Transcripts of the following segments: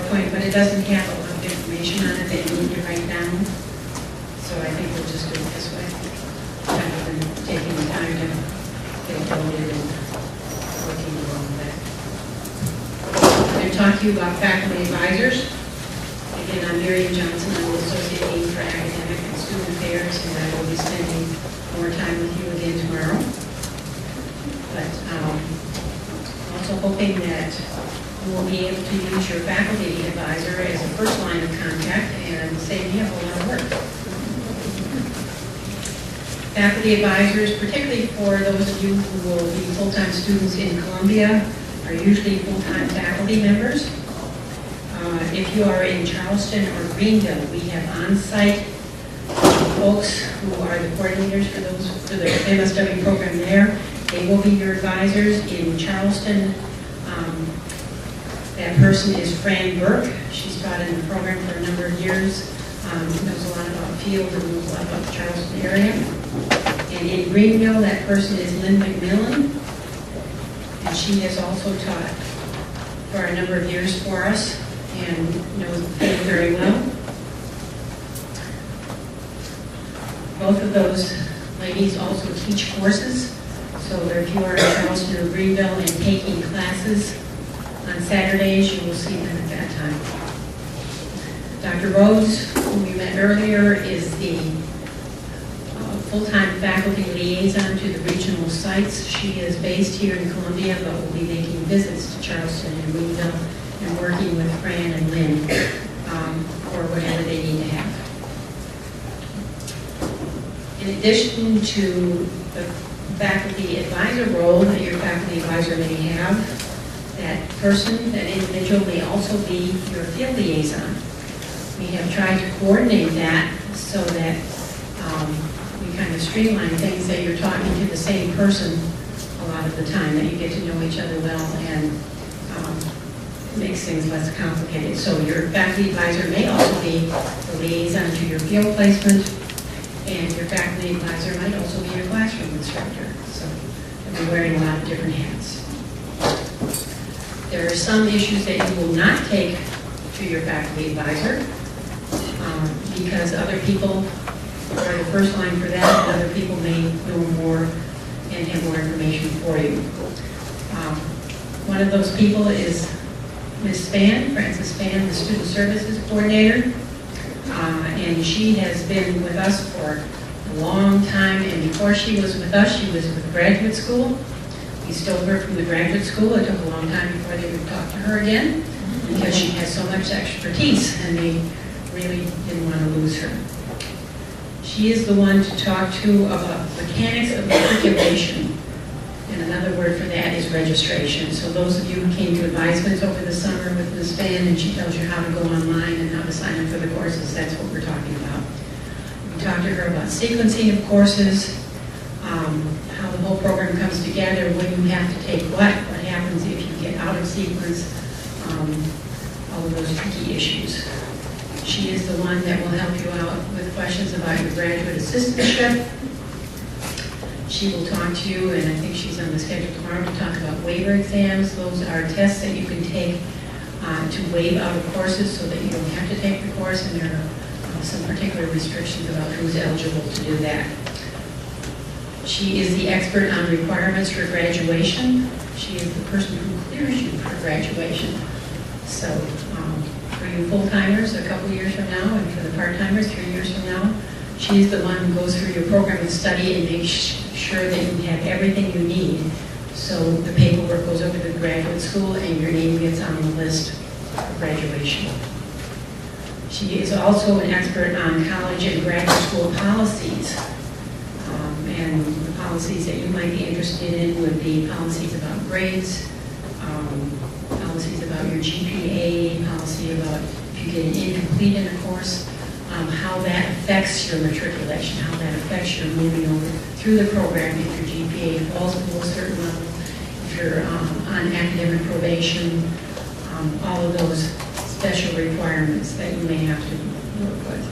PowerPoint, but it doesn't have a lot of information on it that you need to write down. So I think we'll just do it this way, rather than taking the time to get it loaded and working along with it. I'm going to talk to you about faculty advisors. Again, I'm Miriam Johnson. I'm the Associate Dean for Academic and Student Affairs, and I will be spending more time with you again tomorrow. But also hoping that you will be able to use your faculty advisor as a first line of contact and save you a whole lot of work. Faculty advisors, particularly for those of you who will be full-time students in Columbia, are usually full-time faculty members. If you are in Charleston or Greenville, we have on-site folks who are the coordinators for the MSW program there. They will be your advisors. In Charleston, that person is Fran Burke. She's taught in the program for a number of years. Knows a lot about field and knows a lot about the Charleston area. And in Greenville, that person is Lynn McMillan. And she has also taught for a number of years for us and knows the field very well. Both of those ladies also teach courses. So if you are in Charleston or Greenville and taking classes on Saturdays, you will see them at that time. Dr. Rhodes, who we met earlier, is the full-time faculty liaison to the regional sites. She is based here in Columbia, but will be making visits to Charleston and Greenville and working with Fran and Lynn for whatever they need to have. In addition to the faculty advisor role that your faculty advisor may have, that person, that individual may also be your field liaison. We have tried to coordinate that so that we kind of streamline things, that you're talking to the same person a lot of the time, that you get to know each other well, and it makes things less complicated. So your faculty advisor may also be the liaison to your field placement, and your faculty advisor might also be your classroom instructor. So you'll be wearing a lot of different hats. There are some issues that you will not take to your faculty advisor because other people are the first line for that, and other people may know more and have more information for you. One of those people is Ms. Spann, Frances Spann, the Student Services Coordinator. And she has been with us for a long time, and before she was with us, she was with graduate school. We stole her from the graduate school. It took a long time before they would talk to her again because she has so much expertise, and they really didn't want to lose her. She is the one to talk to about mechanics of matriculation, and another word for that is registration. So those of you who came to advisements over the summer with Ms. Spann, and she tells you how to go online and how to sign up for the courses, that's what we're talking about. We talked to her about sequencing of courses, how the whole program comes together, when you have to take what happens if you get out of sequence, all of those tricky issues. She is the one that will help you out with questions about your graduate assistantship. She will talk to you, and I think she's on the schedule tomorrow to talk about waiver exams. Those are tests that you can take to waive out of courses so that you don't have to take the course, and there are some particular restrictions about who's eligible to do that. She is the expert on requirements for graduation. She is the person who clears you for graduation. So for you full-timers, a couple years from now, and for the part-timers, 3 years from now, she's the one who goes through your program of study and makes sure that you have everything you need. So the paperwork goes over to the graduate school and your name gets on the list for graduation. She is also an expert on college and graduate school policies. And the policies that you might be interested in would be policies about grades, policies about your GPA, policy about if you get an incomplete in a course, how that affects your matriculation, how that affects your moving over through the program if your GPA falls below a certain level, if you're on academic probation, all of those special requirements that you may have to work with.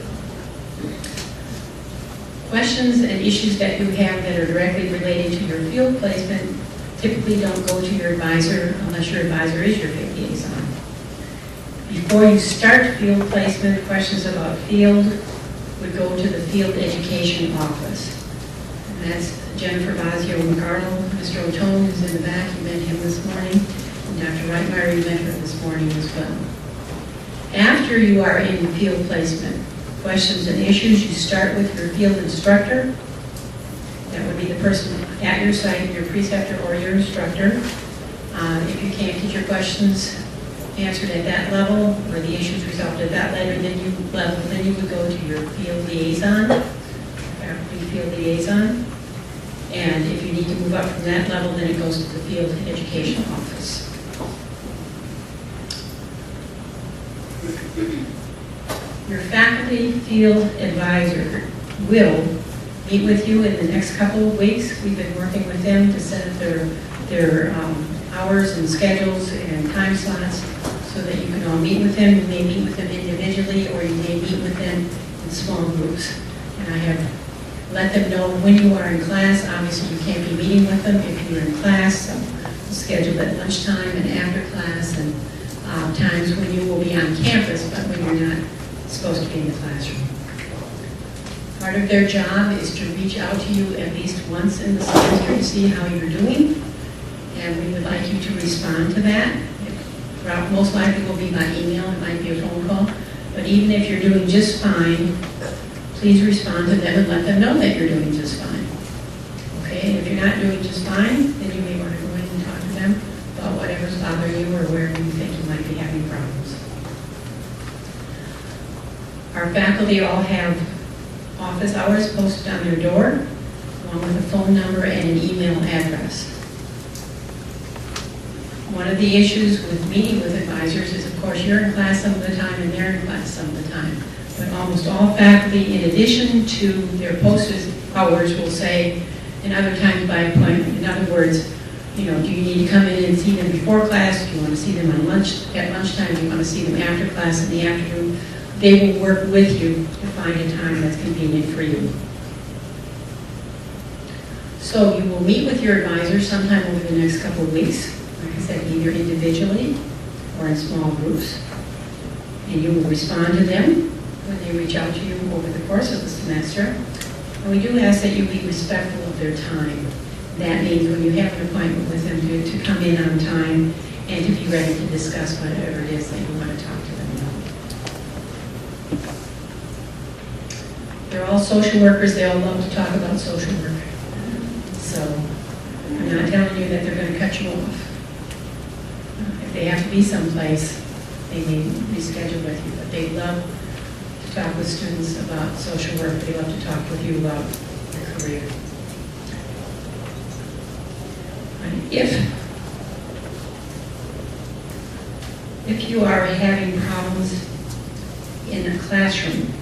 Questions and issues that you have that are directly related to your field placement typically don't go to your advisor unless your advisor is your field liaison. Before you start field placement, questions about field would go to the field education office. And that's Jennifer Bazio McArdle. Mr. Otone is in the back, you met him this morning. And Dr. Reitmeyer, you met her this morning as well. After you are in field placement, questions and issues, you start with your field instructor. That would be the person at your site, your preceptor or your instructor. If you can't get your questions answered at that level, or the issues resolved at that level, then you would go to your field liaison, faculty field liaison. And if you need to move up from that level, then it goes to the field education office. Your faculty field advisor will meet with you in the next couple of weeks. We've been working with them to set up their hours and schedules and time slots so that you can all meet with them. You may meet with them individually, or you may meet with them in small groups. And I have let them know when you are in class. Obviously, you can't be meeting with them if you're in class, so we'll schedule at lunchtime and after class, and times when you will be on campus, but when you're not supposed to be in the classroom. Part of their job is to reach out to you at least once in the semester to see how you're doing, and we would like you to respond to that. Most likely will be by email, it might be a phone call, but even if you're doing just fine, please respond to them and let them know that you're doing just fine. Okay, and if you're not doing just fine, then you may want to go in and talk to them about whatever's bothering you or where you think you might be having problems. Our faculty all have office hours posted on their door, along with a phone number and an email address. One of the issues with meeting with advisors is, of course, you're in class some of the time and they're in class some of the time. But almost all faculty, in addition to their posted hours, will say, and other times by appointment. In other words, do you need to come in and see them before class? Do you want to see them at lunchtime? Do you want to see them after class in the afternoon? They will work with you to find a time that's convenient for you. So you will meet with your advisor sometime over the next couple of weeks. Like I said, either individually or in small groups. And you will respond to them when they reach out to you over the course of the semester. And we do ask that you be respectful of their time. That means when you have an appointment with them to come in on time and to be ready to discuss whatever it is that you want to talk to them about. They're all social workers. They all love to talk about social work. So I'm not telling you that they're going to cut you off. If they have to be someplace, they may reschedule with you, but they love to talk with students about social work. They love to talk with you about your career. And if you are having problems in a classroom,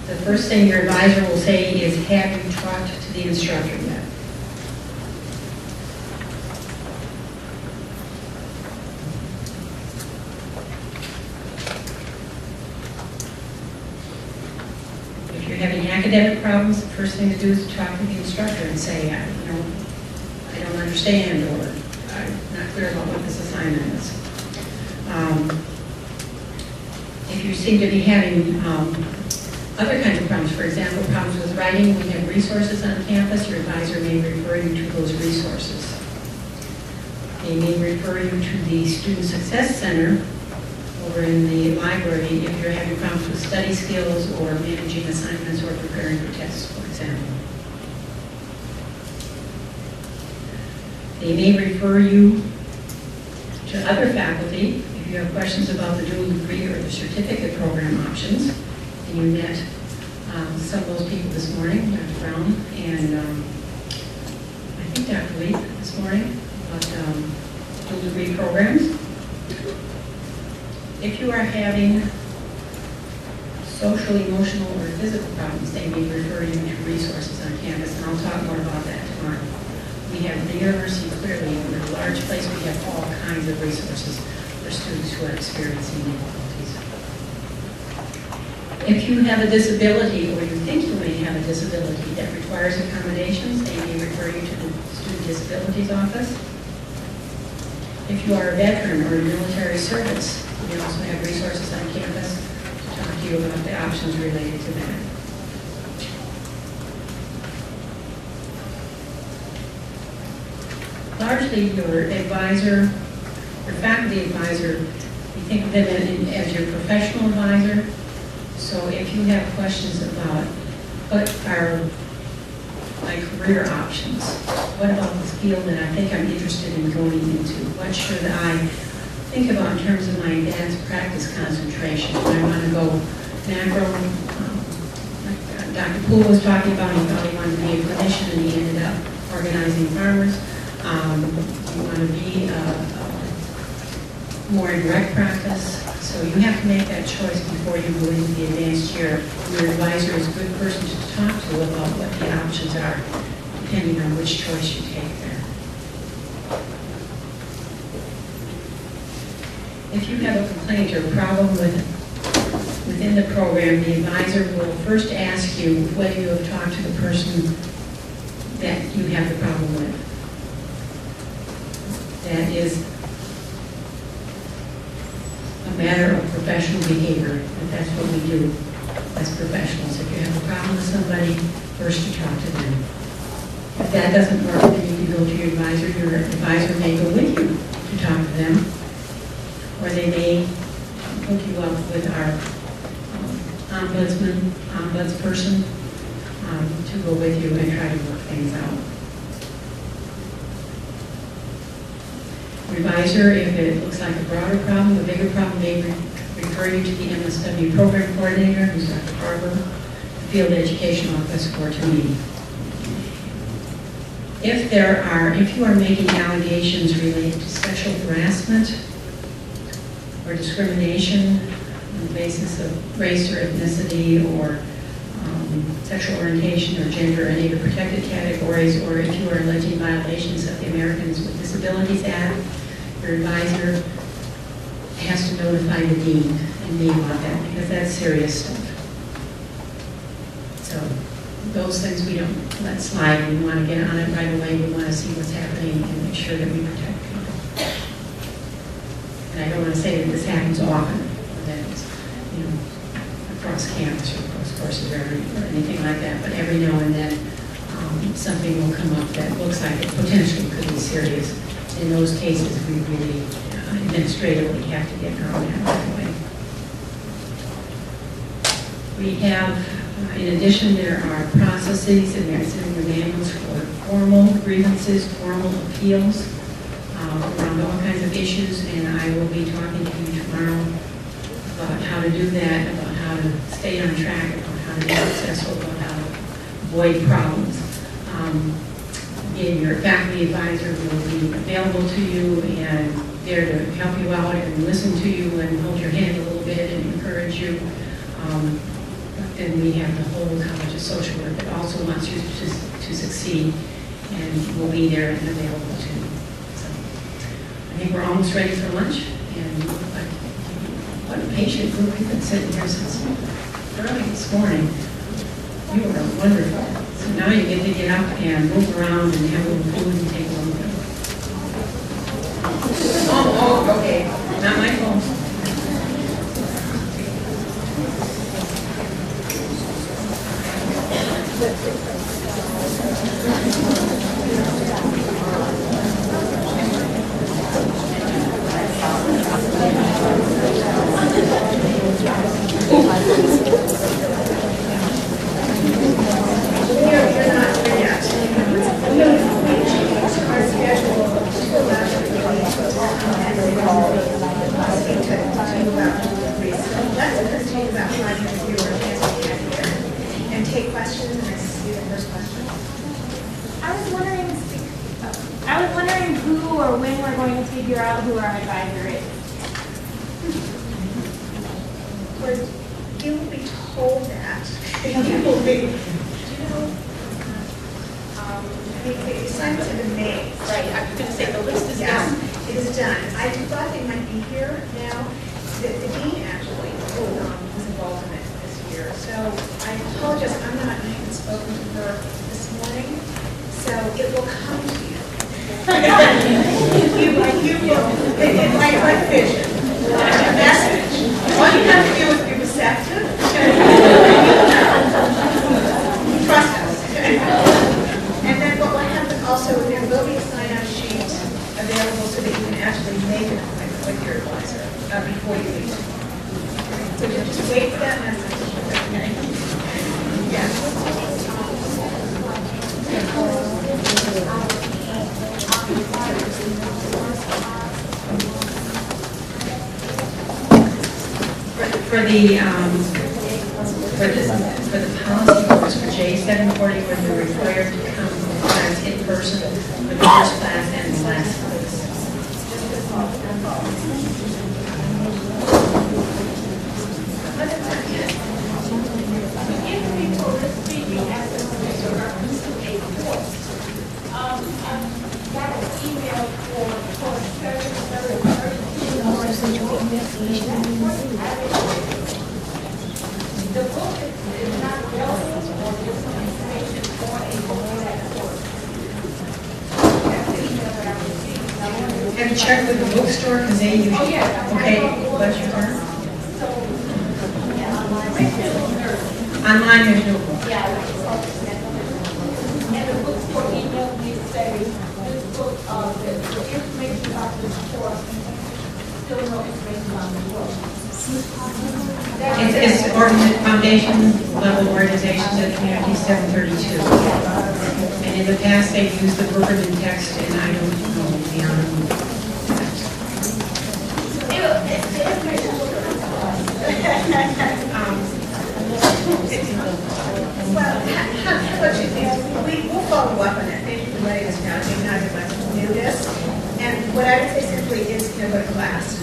the first thing your advisor will say is, have you talked to the instructor yet? If you're having academic problems, the first thing to do is to talk to the instructor and say, I don't understand, or I'm not clear about what this assignment is. If you seem to be having other kinds of problems, for example, problems with writing, we have resources on campus. Your advisor may refer you to those resources. They may refer you to the Student Success Center over in the library if you're having problems with study skills or managing assignments or preparing for tests, for example. They may refer you to other faculty if you have questions about the dual degree or the certificate program options. And you met some of those people this morning, Dr. Brown and I think Dr. Lee this morning, about dual degree programs. If you are having social, emotional, or physical problems, they may refer you to resources on campus, and I'll talk more about that tomorrow. We have the university clearly, in a large place, we have all kinds of resources for students who are experiencing difficulties. If you have a disability, or you think you may have a disability that requires accommodations, they may refer you to the Student Disabilities Office. If you are a veteran or in military service, we also have resources on campus to talk to you about the options related to that. Largely, your advisor, your faculty advisor, you think of them as your professional advisor. So if you have questions about what are my career options, what about this field that I think I'm interested in going into, what should I think about in terms of my advanced practice concentration? Do I want to go macro, like Dr. Poole was talking about, he thought he wanted to be a clinician and he ended up organizing farmers. You want to be more in direct practice. So you have to make that choice before you go into the advanced year. Your advisor is a good person to talk to about what the options are, depending on which choice you take there. If you have a complaint or a problem within the program, the advisor will first ask you whether you have talked to the person that you have the problem with. That is a matter of professional behavior, and that's what we do as professionals. If you have a problem with somebody, first you talk to them. If that doesn't work, then you can go to your advisor. Your advisor may go with you to talk to them, or they may hook you up with our ombudsperson to go with you and try to work things out. Advisor, if it looks like a broader problem, a bigger problem, may refer you to the MSW program coordinator, who's Dr. Harbour, the field education office, or to me. If you are making allegations related to sexual harassment or discrimination on the basis of race or ethnicity or sexual orientation or gender, any of the protected categories, or if you are alleging violations of the Americans with Disabilities Act, your advisor has to notify the dean and me about that, because that's serious stuff. So those things we don't let slide. We want to get on it right away. We want to see what's happening and make sure that we protect people. And I don't want to say that this happens often, that it's, across campus or across courses or anything like that, but every now and then something will come up that looks like it potentially could be serious. In those cases, we really administratively have to get on that right away. We have, in addition, there are processes, and there's in the manuals for formal grievances, formal appeals around all kinds of issues, and I will be talking to you tomorrow about how to do that, about how to stay on track, about how to be successful, about how to avoid problems. And your faculty advisor will be available to you and there to help you out and listen to you and hold your hand a little bit and encourage you. And we have the whole College of Social Work that also wants you to succeed and will be there and available to you. So I think we're almost ready for lunch, and what a patient group. We've been sitting here since early this morning. You are wonderful. So now you get to get up and move around and have a little food and take a little bit. Oh, okay. Not my fault. like vision, message. All you have to do is be receptive. Trust us. And then what will happen also, there will be a sign-up sheet available so that you can actually make an appointment with your advisor before you leave. So just wait for that message. Okay. Yeah. For the policy course for J740, when we're required to come to class in person for the first class and the last class. The book is not available for this information on a book that course. That's the email that I received. Have you checked with the bookstore, because they usually, Oh, yeah. okay, bless your heart. So, yeah, Online, there's no book. yeah, and the bookstore emailed me to say, this book, the information about this course, still no information on the book. It's foundation level organizations at Community 732. And in the past, they've used the Brooklyn text, and I don't know beyond. Well, how about you think? We'll follow up on that. Thank you for letting us know. I think neither of us knew this. And what I would say simply is, go to class.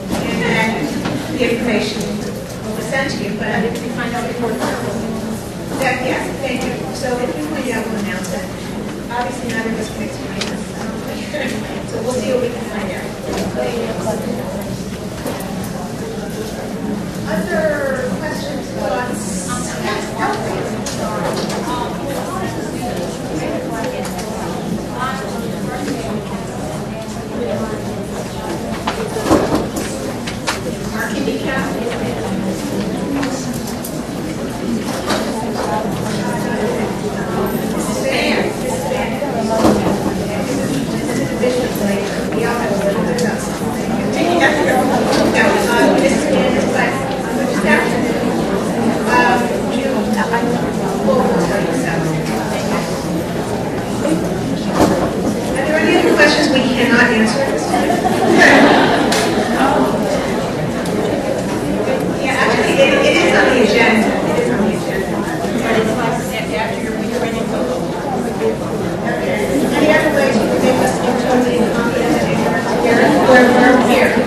And then the information will be sent to you, but if we find out before that, yes, thank you. So if we find out, we'll announce it. Obviously, neither of us can explain this. So we'll see what we can find out. Other questions, thoughts? Mark handicap. Are there any other questions we cannot answer at this time? Yeah, actually, it is on the agenda. It is on the agenda. But it's like after you're ready to go. Okay. Any other ways you can make us totally incompetent and ignorant here? We're here.